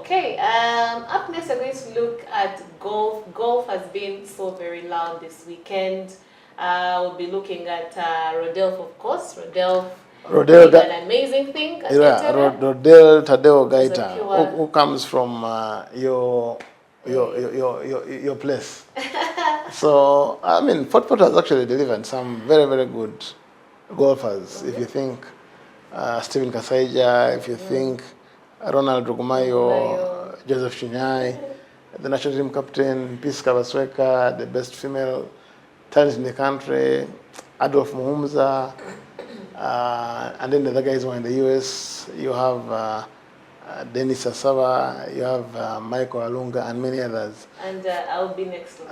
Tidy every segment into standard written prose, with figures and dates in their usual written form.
Okay, up next we're going to look at golf. Golf has been so very loud this weekend. We'll be looking at Rodell, of course. Rodell doing an amazing thing. Rodell Taddeo Gaita, who comes from your place. So, I mean, Fort has actually delivered some very, very good golfers. If you think Stephen Kasaija, if you think Ronald Rugumayo, Joseph Chinyai, the national team captain, Peace Kabasweka, the best female talent in the country, Adolf Muhumza, and then the other guys who are in the US. You have Dennis Asava, you have Michael Alunga, and many others. And I'll be next on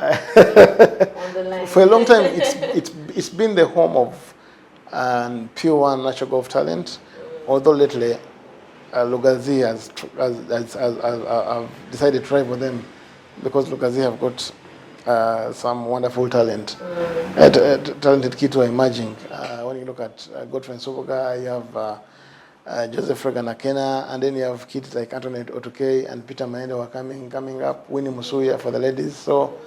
the line. For a long time, it's been the home of pure one natural golf talent, although lately Lugazi has decided to try for them because Lugazi have got some wonderful talent. Talented kids who are emerging. When you look at Godfrey Soboga, you have Joseph Reganakena, and then you have kids like Anthony Otuke and Peter Maende who are coming up, Winnie Musuya for the ladies. So,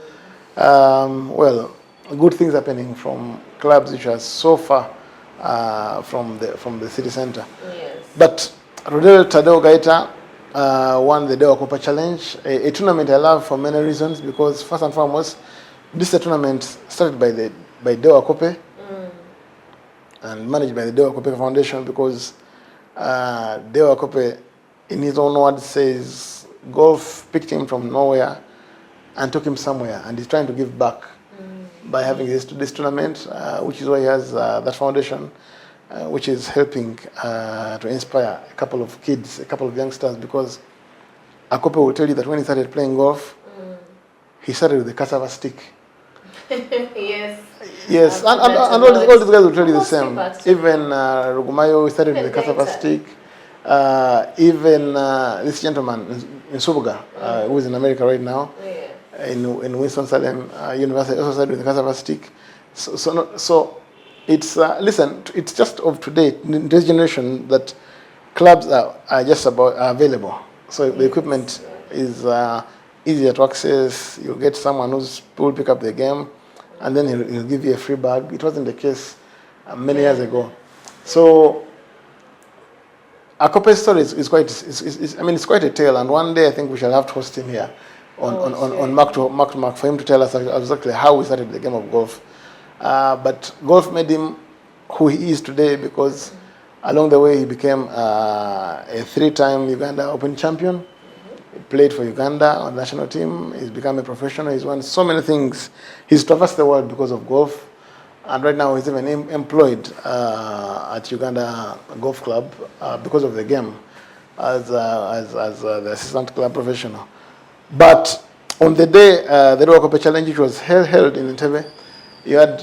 well, good things happening from clubs which are so far from the city center. Yes. But Rodell Taddeo Gaita won the Deo Akope Challenge, a tournament I love for many reasons, because first and foremost, this is a tournament started by Deo Akope and managed by the Deo Akope Foundation, because Deo Akope, in his own words, says golf picked him from nowhere and took him somewhere, and he's trying to give back by having this tournament, which is why he has that foundation, which is helping to inspire a couple of kids, a couple of youngsters, because Akope will tell you that when he started playing golf, he started with the cassava stick. Yes. Yes, and all these guys will tell you the same. Even Rugumayo started with the cassava stick. Even this gentleman in Subuga, who is in America right now, in Winston-Salem University, also started with the cassava stick. So it's listen, it's just of today, in this generation, that clubs are just about available. So the equipment is easier to access. You'll get someone who will pick up the game, and then he'll give you a free bag. It wasn't the case many years ago. So Akope's story is quite a tale, and one day I think we shall have to host him here on Mark to Mark for him to tell us exactly how we started the game of golf. But golf made him who he is today, because along the way he became a 3-time Uganda Open champion. He played for Uganda on the national team. He's become a professional. He's won so many things. He's traversed the world because of golf. And right now he's even employed at Uganda Golf Club because of the game as the assistant club professional. But on the day the Deo Akope Challenge, which was held in Entebbe, you had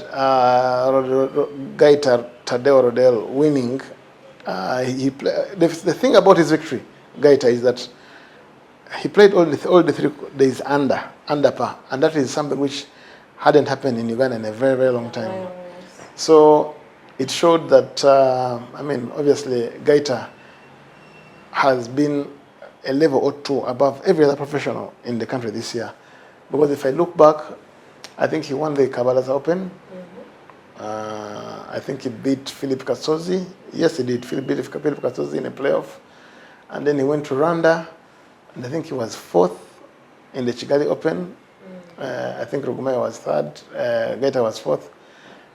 Gaita Taddeo Rodell winning. The thing about his victory, Gaita, is that he played all the 3 days under par, and that is something which hadn't happened in Uganda in a very, very long time. So it showed that, obviously, Gaita has been a level or two above every other professional in the country this year. Because if I look back, I think he won the Kabbalah Open. I think he beat Philip Kasozi. Yes, he did. Philip beat Philip Kasozi in a playoff. And then he went to Rwanda, and I think he was 4th in the Kigali Open. I think Rugumayo was 3rd. Gaita was 4th.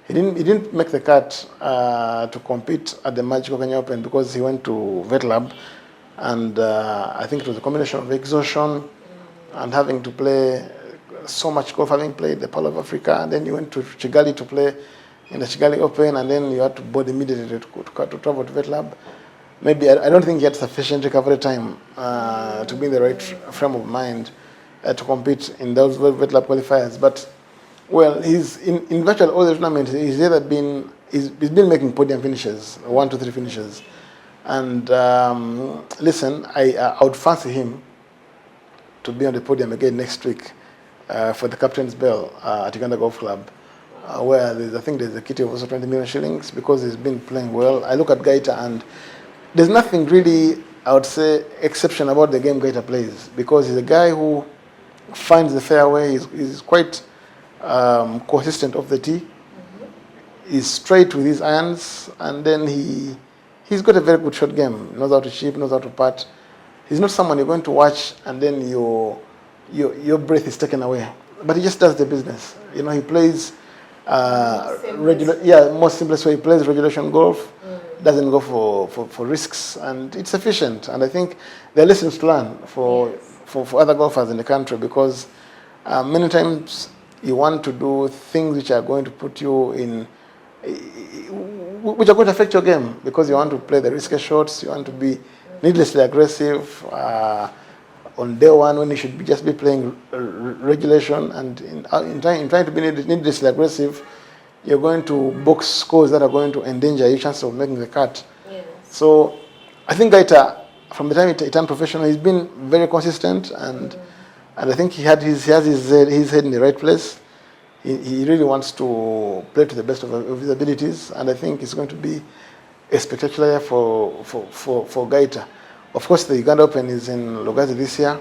He didn't make the cut to compete at the Magical Kenya Open because he went to Vet Lab, and I think it was a combination of exhaustion and having to play so much golf, having played the Pearl of Africa, and then you went to Kigali to play in the Kigali Open, and then you had to board immediately to travel to Vet Lab. Maybe I don't think he had sufficient recovery time to be in the right frame of mind to compete in those Vet Lab qualifiers. But well, he's in virtually all the tournaments. He's been making podium finishes, 1, 2, 3 finishes, and listen, I would fancy him to be on the podium again next week for the Captain's Bell at Uganda Golf Club, where I think there's a kitty of also 20 million shillings because he's been playing well. I look at Gaita, and there's nothing really I would say, exception about the game Gaita plays, because he's a guy who finds the fairway. He's quite consistent off the tee. He's straight with his irons, and then he's got a very good shot game. Knows how to chip, knows how to putt. He's not someone you're going to watch and then your breath is taken away. But he just does the business. You know, he plays most simplest way. He plays regulation golf. Doesn't go for risks, and it's efficient. And I think there are lessons to learn for other golfers in the country, because many times you want to do things which are going to put you in, which are going to affect your game, because you want to play the risky shots, you want to be needlessly aggressive on day one when you should just be playing regulation, and in trying to be needlessly aggressive, you're going to box scores that are going to endanger your chances of making the cut. Yes. So I think Gaita, from the time he turned professional, he's been very consistent, and I think he has his head in the right place. He really wants to play to the best of his abilities, and I think it's going to be a spectacular year for Gaita. Of course, the Uganda Open is in Lugazi this year,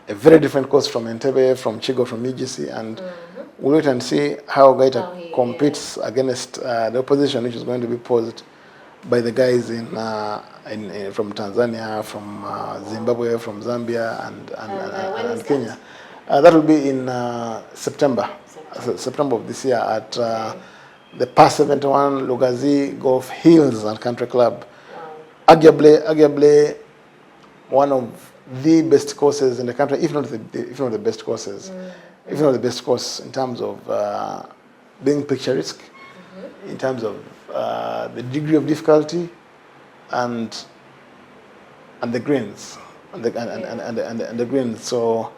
a very different course from Entebbe, from Chigo, from UGC, and we'll wait and see how Gaita competes against the opposition, which is going to be posed by the guys from Tanzania, from Zimbabwe, from Zambia, and Kenya. That will be in September of this year at the PAS 71 Lugazi Golf Hills and Country Club. Arguably one of the best courses in the country, if not the best courses, if not the best course in terms of being picturesque, in terms of the degree of difficulty, and the greens, and the greens. So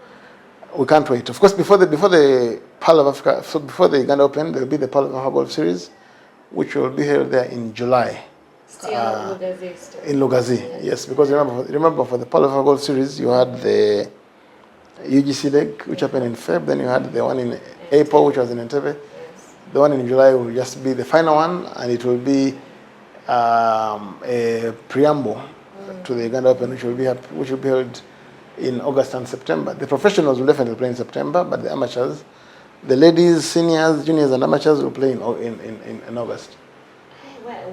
we can't wait. Of course, before the Pearl of Africa, so before the Uganda Open, there will be the Pearl of Africa Golf Series, which will be held there in July. Still in Lugazi, yes, because remember for the Pearl of Africa Golf Series, you had the UGC leg, which happened in Feb. Then you had the one in April, which was in Entebbe. Yes. The one in July will just be the final one, and it will be a preamble to the Uganda Open, which will be held in August and September. The professionals will definitely play in September, but the amateurs, the ladies, seniors, juniors, and amateurs will play in August.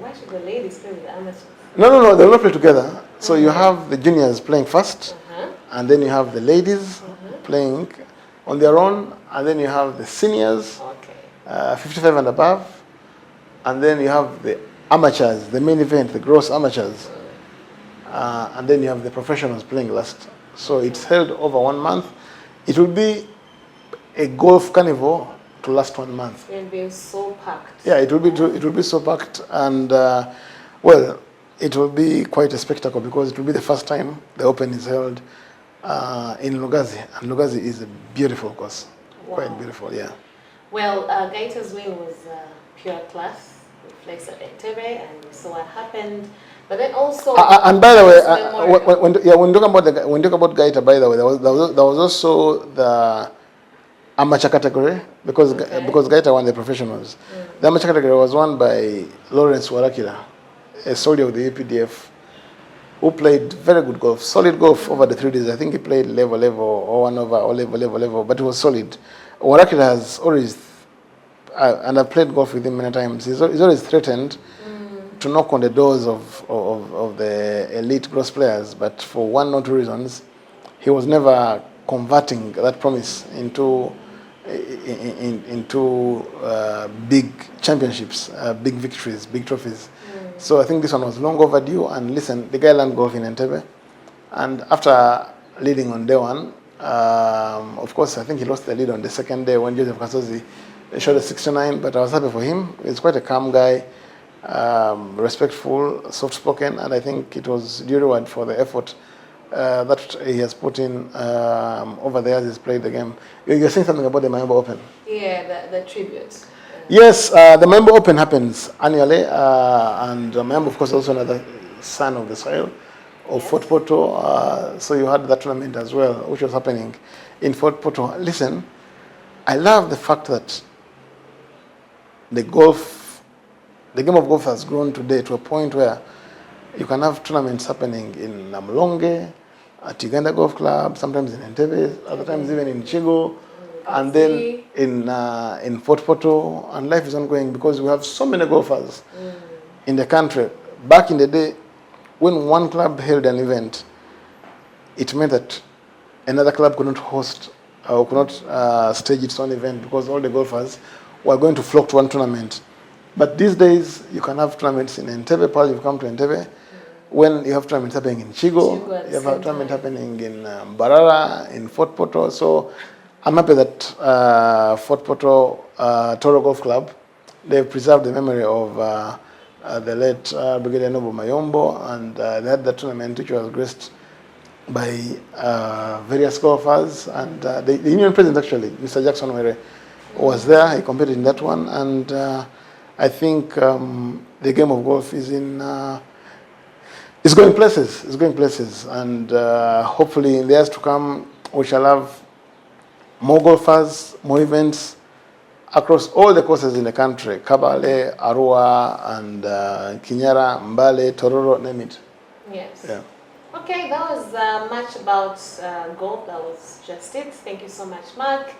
Why should the ladies play with the amateurs? No, they will not play together. So you have the juniors playing first, and then you have the ladies playing on their own, and then you have the seniors, 55 and above, and then you have the amateurs, the main event, the gross amateurs, and then you have the professionals playing last. So it's held over 1 month. It will be a golf carnival to last 1 month. It will be so packed. Yeah, it will be so packed, and it will be quite a spectacle, because it will be the first time the Open is held in Lugazi, and Lugazi is a beautiful course, quite beautiful, yeah. Well, Gaita's win was pure class. We placed at Entebbe, and we saw what happened. But then also, and by the way, when you talk about Gaita, by the way, there was also the amateur category, because Gaita won the professionals. The amateur category was won by Lawrence Warakira, a soldier of the APDF, who played very good golf, solid golf over the 3 days. I think he played level, or 1 over, or level, but it was solid. Warakira has always, and I've played golf with him many times, he's always threatened to knock on the doors of the elite gross players, but for 1 or 2 reasons, he was never converting that promise into big championships, big victories, big trophies. So I think this one was long overdue, and listen, the guy learned golf in Entebbe, and after leading on day 1, of course, I think he lost the lead on the second day when Joseph Kasozi shot a 69, but I was happy for him. He's quite a calm guy, respectful, soft-spoken, and I think it was due reward for the effort that he has put in over the years he's played the game. You're saying something about the Mayombe Open? Yeah, the tribute. Yes, the Mayombe Open happens annually, and Mayombe, of course, also another son of the soil of Fort Porto. So you had that tournament as well, which was happening in Fort Porto. Listen, I love the fact that the game of golf has grown today to a point where You can have tournaments happening in Namlonge, at Uganda Golf Club, sometimes in Entebbe, other times even in Chigo, and then in Fort Portal, and life is ongoing because we have so many golfers in the country. Back in the day, when one club held an event, it meant that another club could not host or could not stage its own event because all the golfers were going to flock to one tournament. But these days, you can have tournaments in Entebbe. Probably you come to Entebbe. When you have tournaments happening in Chigo, you have a tournament happening in Barara, in Fort Portal. So I'm happy that Fort Portal Toro Golf Club, they've preserved the memory of the late Brigadier Noble Mayombo, and they had that tournament which was graced by various golfers, and the Union President actually, Mr. Jackson Were, was there. He competed in that one, and I think the game of golf is it's going places. It's going places, and hopefully in the years to come, we shall have more golfers, more events across all the courses in the country: Kabale, Arua, and Kinyara, Mbale, Tororo, name it. Yes. Yeah. Okay, that was much about golf. That was just it. Thank you so much, Mark.